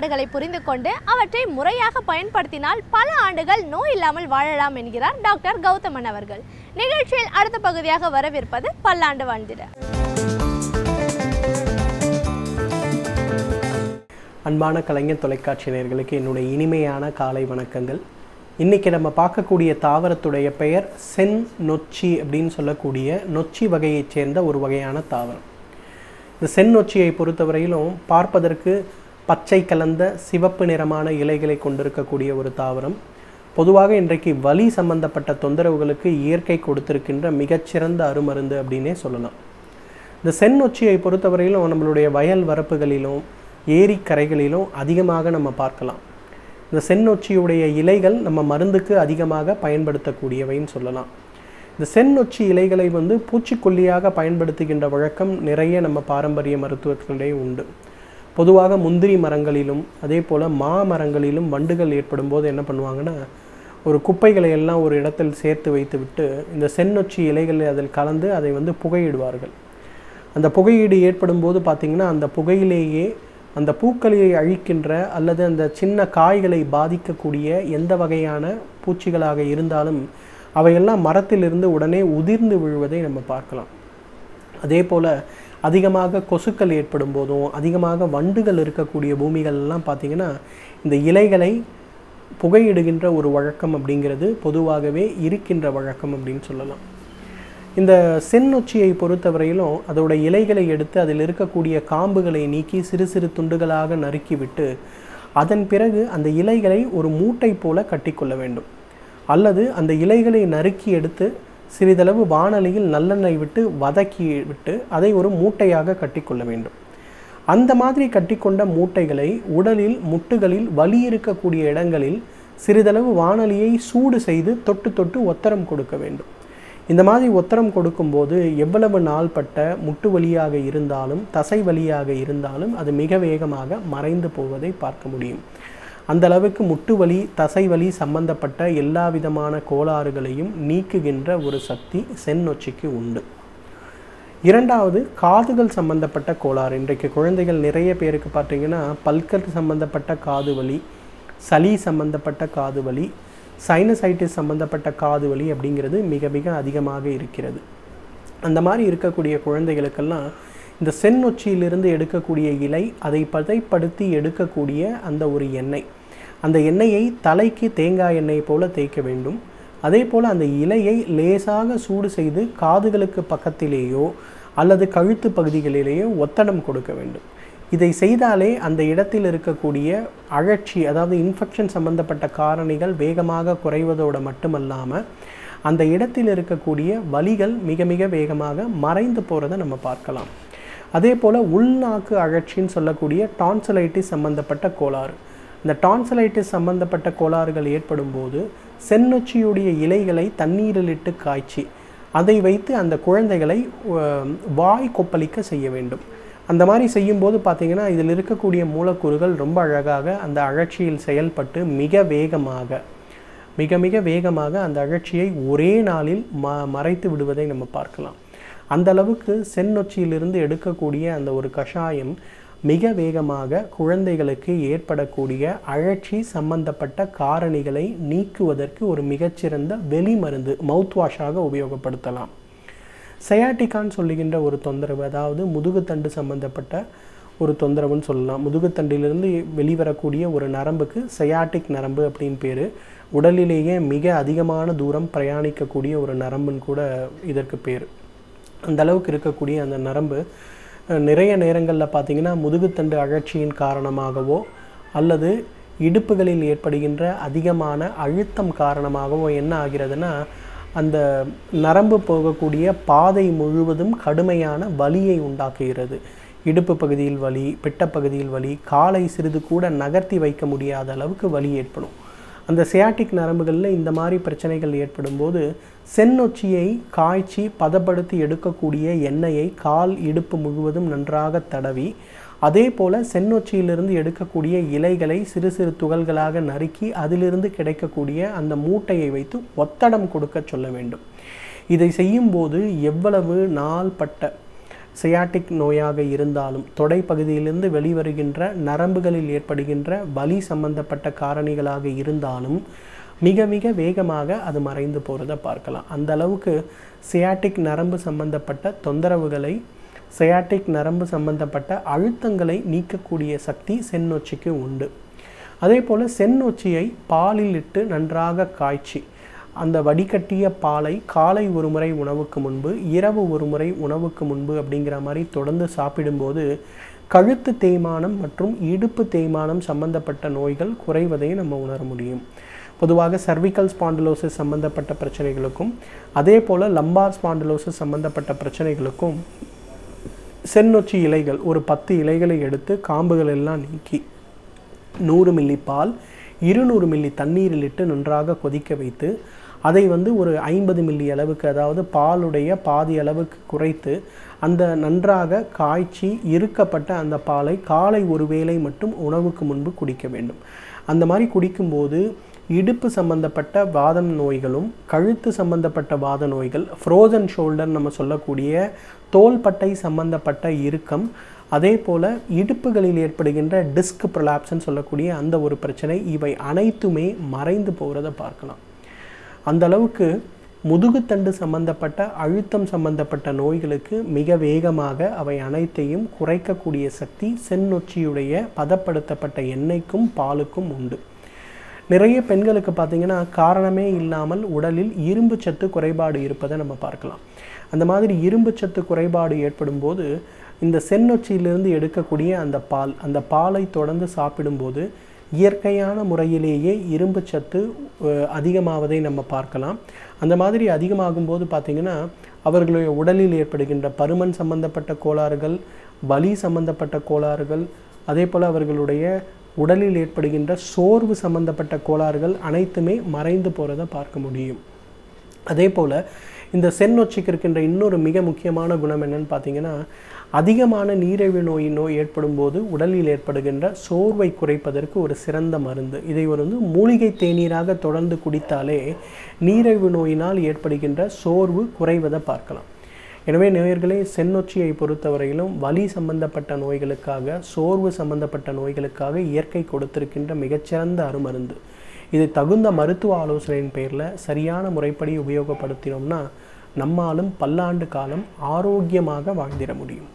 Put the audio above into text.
செயல்பாடுகளை புரிந்து கொண்டு அவற்றை முறையாக பயன்படுத்தினால் பல ஆண்டுகள் நோய் இல்லாமல் வாழலாம் என்கிறார் டாக்டர் கௌதமன் அவர்கள். நிகழ்ச்சியில் அடுத்த பகுதியாக வரவிருப்பது பல்லாண்டு வாழ்ந்திட. அன்பான கலைஞர் தொலைக்காட்சி நேயர்களுக்கு என்னுடைய இனிமையான காலை வணக்கங்கள். இன்றைக்கி நம்ம பார்க்கக்கூடிய தாவரத்துடைய பெயர் சென் நொச்சி அப்படின்னு சொல்லக்கூடிய நொச்சி வகையைச் சேர்ந்த ஒரு வகையான தாவரம். இந்த சென் நொச்சியை பொறுத்தவரையிலும் பார்ப்பதற்கு பச்சை கலந்த சிவப்பு நிறமான இலைகளை கொண்டிருக்கக்கூடிய ஒரு தாவரம். பொதுவாக இன்றைக்கு வலி சம்பந்தப்பட்ட தொந்தரவுகளுக்கு இயற்கை கொடுத்திருக்கின்ற மிகச்சிறந்த அருமருந்து அப்படின்னே சொல்லலாம். இந்த சென் நொச்சியை பொறுத்தவரையிலும் நம்மளுடைய வயல் வரப்புகளிலும் ஏரிக்கரைகளிலும் அதிகமாக நம்ம பார்க்கலாம். இந்த செந்நொச்சியுடைய இலைகள் நம்ம மருந்துக்கு அதிகமாக பயன்படுத்தக்கூடியவைன்னு சொல்லலாம். இந்த செந்நொச்சி இலைகளை பூச்சிக்கொல்லியாக பயன்படுத்துகின்ற வழக்கம் நிறைய நம்ம பாரம்பரிய மருத்துவத்திலே உண்டு. பொதுவாக முந்திரி மரங்களிலும் அதே போல் மாமரங்களிலும் வண்டுகள் ஏற்படும் போது என்ன பண்ணுவாங்கன்னா, ஒரு குப்பைகளை எல்லாம் ஒரு இடத்தில் சேர்த்து வைத்து விட்டு இந்த செந்நொச்சி இலைகளை அதில் கலந்து அதை புகையிடுவார்கள். அந்த புகையீடு ஏற்படும் போது பார்த்திங்கன்னா அந்த புகையிலேயே அந்த பூக்களை அழிக்கின்ற அல்லது அந்த சின்ன காய்களை பாதிக்கக்கூடிய எந்த வகையான பூச்சிகளாக இருந்தாலும் அவையெல்லாம் மரத்திலிருந்து உடனே உதிர்ந்து விழுவதை நம்ம பார்க்கலாம். அதே போல் அதிகமாக கொசுக்கள் ஏற்படும் போதும் அதிகமாக வண்டுகள் இருக்கக்கூடிய பூமிகள்லாம் பார்த்திங்கன்னா இந்த இலைகளை புகையிடுகின்ற ஒரு வழக்கம் அப்படிங்கிறது பொதுவாகவே இருக்கின்ற வழக்கம் அப்படின்னு சொல்லலாம். இந்த செந்நொச்சியை பொறுத்தவரையிலும் அதோட இலைகளை எடுத்து அதில் இருக்கக்கூடிய காம்புகளை நீக்கி சிறு சிறு துண்டுகளாக நறுக்கிவிட்டு அதன் பிறகு அந்த இலைகளை ஒரு மூட்டை போல கட்டிக்கொள்ள வேண்டும். அல்லது அந்த இலைகளை நறுக்கி எடுத்து சிறிதளவு வாணலியில் நல்லெண்ணெய் விட்டு வதக்கி விட்டு அதை ஒரு மூட்டையாக கட்டிக்கொள்ள வேண்டும். அந்த மாதிரி கட்டிக்கொண்ட மூட்டைகளை உடலில் முட்டுகளில் வலி இருக்கக்கூடிய இடங்களில் சிறிதளவு வாணலியை சூடு செய்து தொட்டு தொட்டு ஒத்தரம் கொடுக்க வேண்டும். இந்த மாதிரி ஒத்தரம் கொடுக்கும்போது எவ்வளவு நாள்பட்ட முட்டு வலியாக இருந்தாலும் தசை வலியாக இருந்தாலும் அது மிக வேகமாக மறைந்து போவதை பார்க்க முடியும். அந்த அளவுக்கு முட்டு வலி தசை வலி சம்பந்தப்பட்ட எல்லா விதமான கோளாறுகளையும் நீக்குகின்ற ஒரு சக்தி செந்நொச்சிக்கு உண்டு. இரண்டாவது, காதுகள் சம்பந்தப்பட்ட கோளாறு. இன்றைக்கு குழந்தைகள் நிறைய பேருக்கு பார்த்தீங்கன்னா பல்கர் சம்பந்தப்பட்ட காது வலி, சளி சம்பந்தப்பட்ட காது வலி, சைனசைட்டிஸ் சம்பந்தப்பட்ட காது வலி அப்படிங்கிறது மிக மிக அதிகமாக இருக்கிறது. அந்த மாதிரி இருக்கக்கூடிய குழந்தைகளுக்கெல்லாம் இந்த செந்நொச்சியிலிருந்து எடுக்கக்கூடிய இலை, அதை பதைப்படுத்தி எடுக்கக்கூடிய அந்த ஒரு எண்ணெய், அந்த எண்ணெயை தலைக்கு தேங்காய் எண்ணெய் போல தேய்க்க வேண்டும். அதே போல் அந்த இலையை லேசாக சூடு செய்து காதுகளுக்கு பக்கத்திலேயோ அல்லது கழுத்து பகுதிகளிலேயோ ஒத்தடம் கொடுக்க வேண்டும். இதை செய்தாலே அந்த இடத்தில் இருக்கக்கூடிய அழற்சி, அதாவது இன்ஃபெக்ஷன் சம்பந்தப்பட்ட காரணிகள் வேகமாக குறைவதோடு மட்டுமல்லாமல் அந்த இடத்தில் இருக்கக்கூடிய வலிகள் மிக மிக வேகமாக மறைந்து போகிறத நம்ம பார்க்கலாம். அதே போல் உள்நாக்கு அழற்சின்னு சொல்லக்கூடிய டான்சிலைட்டிஸ் சம்பந்தப்பட்ட கோளாறு. இந்த டான்சிலைட்டிஸ் சம்பந்தப்பட்ட கோளாறுகள் ஏற்படும் போது செந்நொச்சியுடைய இலைகளை தண்ணீரில் இட்டு காய்ச்சி அதை வைத்து அந்த குழந்தைகளை வாய் கொப்பளிக்க செய்ய வேண்டும். அந்த மாதிரி செய்யும்போது பார்த்திங்கன்னா இதில் இருக்கக்கூடிய மூலக்கூறுகள் ரொம்ப அழகாக அந்த அழற்சியில் செயல்பட்டு மிக மிக வேகமாக அந்த அழற்சியை ஒரே நாளில் மறைத்து விடுவதை நம்ம பார்க்கலாம். அந்த அளவுக்கு செந்நொச்சியிலிருந்து எடுக்கக்கூடிய அந்த ஒரு கஷாயம் மிக வேகமாக குழந்தைகளுக்கு ஏற்படக்கூடிய அழற்சி சம்பந்தப்பட்ட காரணிகளை நீக்குவதற்கு ஒரு மிகச்சிறந்த வெளிமருந்து மவுத் வாஷாக உபயோகப்படுத்தலாம். சயாட்டிக்கான்னு சொல்லுகின்ற ஒரு தொந்தரவு, அதாவது முதுகுத்தண்டு சம்பந்தப்பட்ட ஒரு தொந்தரவுன்னு சொல்லலாம். முதுகுத்தண்டிலிருந்து வெளிவரக்கூடிய ஒரு நரம்புக்கு சயாட்டிக் நரம்பு அப்படின்னு பேர். உடலிலேயே மிக அதிகமான தூரம் பிரயாணிக்கக்கூடிய ஒரு நரம்புன்னு கூட இதற்கு பேர். அந்த அளவுக்கு இருக்கக்கூடிய அந்த நரம்பு நிறைய நேரங்களில் பார்த்திங்கன்னா முதுகுத்தண்டு அழற்சியின் காரணமாகவோ அல்லது இடுப்புகளில் ஏற்படுகின்ற அதிகமான அழுத்தம் காரணமாகவோ என்ன ஆகிறதுனா அந்த நரம்பு போகக்கூடிய பாதை முழுவதும் கடுமையான வலியை உண்டாக்குகிறது. இடுப்பு பகுதியில் வலி, பிட்டப்பகுதியில் வலி, காலை சிறிது கூட நகர்த்தி வைக்க முடியாத அளவுக்கு வலி ஏற்படும். அந்த சியாட்டிக் நரம்புகளில் இந்த மாதிரி பிரச்சனைகள் ஏற்படும் போது செந்நொச்சியை காய்ச்சி பதப்படுத்தி எடுக்கக்கூடிய எண்ணெயை கால் இடுப்பு முழுவதும் நன்றாக தடவி, அதே போல் செந்நொச்சியிலிருந்து எடுக்கக்கூடிய இலைகளை சிறு சிறு துகள்களாக நறுக்கி அதிலிருந்து கிடைக்கக்கூடிய அந்த மூட்டையை வைத்து ஒத்தடம் கொடுக்க சொல்ல வேண்டும். இதை செய்யும்போது எவ்வளவு நாள்பட்ட சியாட்டிக் நோயாக இருந்தாலும் தொடை பகுதியிலிருந்து வெளிவருகின்ற நரம்புகளில் ஏற்படுகின்ற வலி சம்பந்தப்பட்ட காரணிகளாக இருந்தாலும் மிக மிக வேகமாக அது மறைந்து போகிறத பார்க்கலாம். அந்த அளவுக்கு சியாட்டிக் நரம்பு சம்பந்தப்பட்ட தொந்தரவுகளை, சியாட்டிக் நரம்பு சம்பந்தப்பட்ட அழுத்தங்களை நீக்கக்கூடிய சக்தி செந்நொச்சிக்கு உண்டு. அதே போல் செந்நொச்சியை பாலில் இட்டு நன்றாக காய்ச்சி அந்த வடிகட்டிய பாலை காலை ஒரு முறை உணவுக்கு முன்பு, இரவு ஒரு முறை உணவுக்கு முன்பு அப்படிங்கிற மாதிரி தொடர்ந்து சாப்பிடும்போது கழுத்து தேய்மானம் மற்றும் இடுப்பு தேய்மானம் சம்பந்தப்பட்ட நோய்கள் குறைவதை நம்ம உணர முடியும். பொதுவாக சர்விக்கல் ஸ்பாண்டிலோசிஸ் சம்பந்தப்பட்ட பிரச்சனைகளுக்கும் அதே போல் லம்பார் ஸ்பாண்டிலோசிஸ் சம்பந்தப்பட்ட பிரச்சனைகளுக்கும் செந்நொச்சி இலைகள் ஒரு 10 இலைகளை எடுத்து காம்புகள் எல்லாம் நீக்கி 100 மில்லி பால் 200 மில்லி தண்ணீரில் இட்டு நன்றாக கொதிக்க வைத்து அதை ஒரு 50 மில்லி அளவுக்கு, அதாவது பாலுடைய பாதி அளவுக்கு குறைத்து அந்த நன்றாக காய்ச்சி இருக்கப்பட்ட அந்த பாலை காலை ஒரு வேளை மட்டும் உணவுக்கு முன்பு குடிக்க வேண்டும். அந்த மாதிரி குடிக்கும்போது இடுப்பு சம்பந்தப்பட்ட வாதம் நோய்களும் கழுத்து சம்பந்தப்பட்ட வாத நோய்கள், ஃப்ரோசன் ஷோல்டர் நம்ம சொல்லக்கூடிய தோள்பட்டை சம்பந்தப்பட்ட இறுக்கம், அதே போல் இடுப்புகளில் ஏற்படுகின்ற டிஸ்க் ப்ரொலாப்ஸ்ன்னு சொல்லக்கூடிய அந்த ஒரு பிரச்சனை, இவை அனைத்துமே மறைந்து போகிறத பார்க்கலாம். அந்த அளவுக்கு முதுகுத்தண்டு சம்பந்தப்பட்ட அழுத்தம் சம்பந்தப்பட்ட நோய்களுக்கு மிக வேகமாக அவை அனைத்தையும் குறைக்கக்கூடிய சக்தி செந்நொச்சியுடைய பதப்படுத்தப்பட்ட எண்ணெய்க்கும் பாலுக்கும் உண்டு. நிறைய பெண்களுக்கு பார்த்திங்கன்னா காரணமே இல்லாமல் உடலில் இரும்பு சத்து குறைபாடு இருப்பதை நம்ம பார்க்கலாம். அந்த மாதிரி இரும்பு சத்து குறைபாடு ஏற்படும் போது இந்த செந்நொச்சியிலிருந்து எடுக்கக்கூடிய அந்த பாலை தொடர்ந்து சாப்பிடும்போது இயற்கையான முறையிலேயே இரும்பு சத்து அதிகமாவதை நம்ம பார்க்கலாம். அந்த மாதிரி அதிகமாகும் போது பார்த்திங்கன்னா அவர்களுடைய உடலில் ஏற்படுகின்ற பருமன் சம்பந்தப்பட்ட கோளாறுகள், வலி சம்பந்தப்பட்ட கோளாறுகள், அதே போல் அவர்களுடைய உடலில் ஏற்படுகின்ற சோர்வு சம்பந்தப்பட்ட கோளாறுகள் அனைத்துமே மறைந்து போகிறத பார்க்க முடியும். அதே போல் இந்த செந்நொச்சிக்கு இருக்கின்ற இன்னொரு மிக முக்கியமான குணம் என்னன்னு பார்த்தீங்கன்னா, அதிகமான நீரிழிவு நோய் ஏற்படும் போது உடலில் ஏற்படுகின்ற சோர்வை குறைப்பதற்கு ஒரு சிறந்த மருந்து. இதை மூலிகை தேநீராக தொடர்ந்து குடித்தாலே நீரிழிவு நோயினால் ஏற்படுகின்ற சோர்வு குறைவதை பார்க்கலாம். எனவே நேயர்களே, செந்நொச்சியை பொறுத்தவரையிலும் வலி சம்பந்தப்பட்ட நோய்களுக்காக, சோர்வு சம்பந்தப்பட்ட நோய்களுக்காக இயற்கை கொடுத்திருக்கின்ற மிகச்சிறந்த அருமருந்து. இதை தகுந்த மருத்துவ ஆலோசனையின் பேரில் சரியான முறைப்படி உபயோகப்படுத்தினோம்னா நம்மாலும் பல்லாண்டு காலம் ஆரோக்கியமாக வாழ்ந்திட முடியும்.